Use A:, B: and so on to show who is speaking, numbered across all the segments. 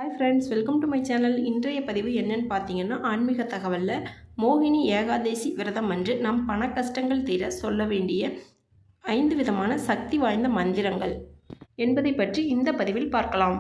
A: Hi friends, welcome to my channel. இன்றைய பதிவு என்னன்னு பார்த்தீங்கன்னா, ஆன்மீக தகவலில் மோகினி ஏகாதசி விரதம் அன்று நம் பண கஷ்டங்கள் தீர சொல்ல வேண்டிய 5 விதமான சக்தி வாய்ந்த மந்திரங்கள் என்பதை பற்றி இந்த பதிவில் பார்க்கலாம்.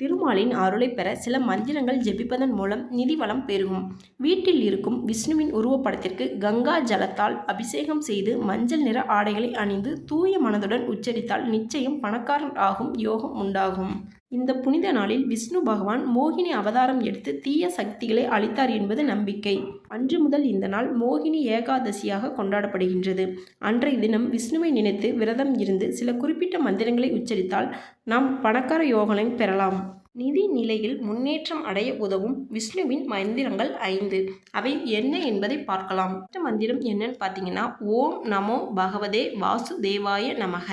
A: திருமாலின் அருளை பெற சில மந்திரங்கள் ஜெபிப்பதன் மூலம் நிதி வளம் பெருகும். வீட்டில் இருக்கும் விஷ்ணுவின் உருவப்படத்திற்கு கங்கா ஜலத்தால் அபிஷேகம் செய்து மஞ்சள் நிற ஆடைகளை அணிந்து தூய மனதுடன் உச்சரித்தால் நிச்சயம் பணக்காரன் ஆகும் யோகம் உண்டாகும். இந்த புனித நாளில் விஷ்ணு பகவான் மோகினி அவதாரம் எடுத்து தீய சக்திகளை அளித்தார் என்பது நம்பிக்கை. அன்று முதல் இந்த நாள் மோகினி ஏகாதசியாக கொண்டாடப்படுகின்றது. அன்றைய தினம் விஷ்ணுவை நினைத்து விரதம் இருந்து சில குறிப்பிட்ட மந்திரங்களை உச்சரித்தால் நாம் பணக்கார யோகனை பெறலாம். நிதி நிலையில் முன்னேற்றம் அடைய உதவும் விஷ்ணுவின் மந்திரங்கள் 5. அவை என்ன என்பதை பார்க்கலாம். மந்திரம் என்னன்னு பார்த்தீங்கன்னா, ஓம் நமோ பகவதே வாசுதேவாய நமக.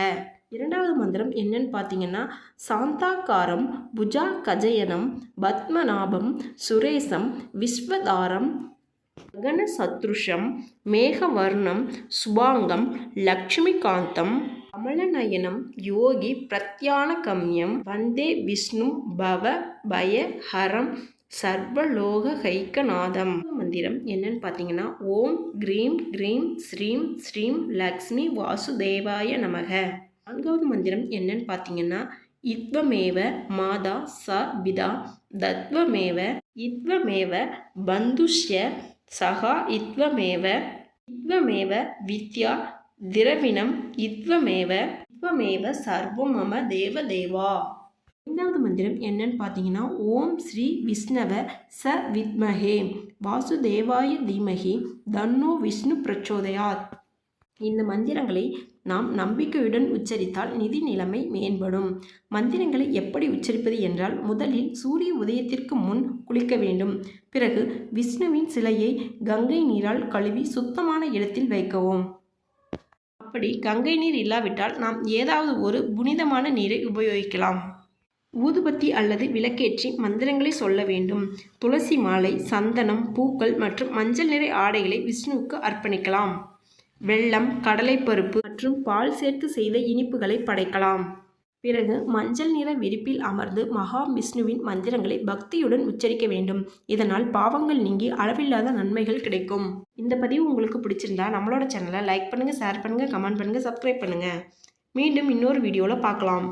A: இரண்டாவது மந்திரம் என்னன்னு பார்த்தீங்கன்னா, சாந்தாக்காரம் புஜா கஜயனம் பத்மநாபம் சுரேசம் விஸ்வதாரம் ககனசத்ருஷம் மேகவர்ணம் சுபாங்கம் லக்ஷ்மிகாந்தம் கமலநயனம் யோகி பிரத்யானகம்யம் வந்தே விஷ்ணு பவ பய ஹரம் சர்வலோக கைக்கநாதம். மந்திரம் என்னன்னு பார்த்தீங்கன்னா, ஓம் க்ரீம் க்ரீம் ஸ்ரீம் ஸ்ரீம் லக்ஷ்மி வாசுதேவாய நமக. நான்காவது மந்திரம் என்னன்னு பார்த்தீங்கன்னா, இத்வமேவ மாதா ச பிதா தத்வமேவ இத்வமேவ பந்துஷ்ய சகா இத்வமேவ இத்வமேவ வித்யா திரவிணம் இத்வமேவ இத்வமேவ சர்வம் மம தேவ தேவா. ஐந்தாவது மந்திரம் என்னன்னு பார்த்தீங்கன்னா, ஓம் ஸ்ரீ விஷ்ணவ ச வித்மஹே வாசுதேவாய தீமஹி தன்னோ விஷ்ணு பிரச்சோதயாத். இந்த மந்திரங்களை நாம் நம்பிக்கையுடன் உச்சரித்தால் நிதி நிலைமை மேம்படும். மந்திரங்களை எப்படி உச்சரிப்பது என்றால், முதலில் சூரிய உதயத்திற்கு முன் குளிக்க வேண்டும். பிறகு விஷ்ணுவின் சிலையை கங்கை நீரால் கழுவி சுத்தமான இடத்தில் வைக்கவும். அப்படி கங்கை நீர் இல்லாவிட்டால் நாம் ஏதாவது ஒரு புனிதமான நீரை உபயோகிக்கலாம். ஊதுபத்தி அல்லது விளக்கேற்றி மந்திரங்களை சொல்ல வேண்டும். துளசி மாலை, சந்தனம், பூக்கள் மற்றும் மஞ்சள் நிற ஆடைகளை விஷ்ணுவுக்கு அர்ப்பணிக்கலாம். வெல்லம், கடலைப்பருப்பு மற்றும் பால் சேர்த்து செய்த இனிப்புகளை படைக்கலாம். பிறகு மஞ்சள் நிற விரிப்பில் அமர்ந்து மகா விஷ்ணுவின் மந்திரங்களை பக்தியுடன் உச்சரிக்க வேண்டும். இதனால் பாவங்கள் நீங்கி அளவில்லாத நன்மைகள் கிடைக்கும். இந்த பதிவு உங்களுக்கு பிடிச்சிருந்தா நம்மளோட சேனலை லைக் பண்ணுங்கள், ஷேர் பண்ணுங்கள், கமெண்ட் பண்ணுங்கள், சப்ஸ்கிரைப் பண்ணுங்கள். மீண்டும் இன்னொரு வீடியோவில் பார்க்கலாம்.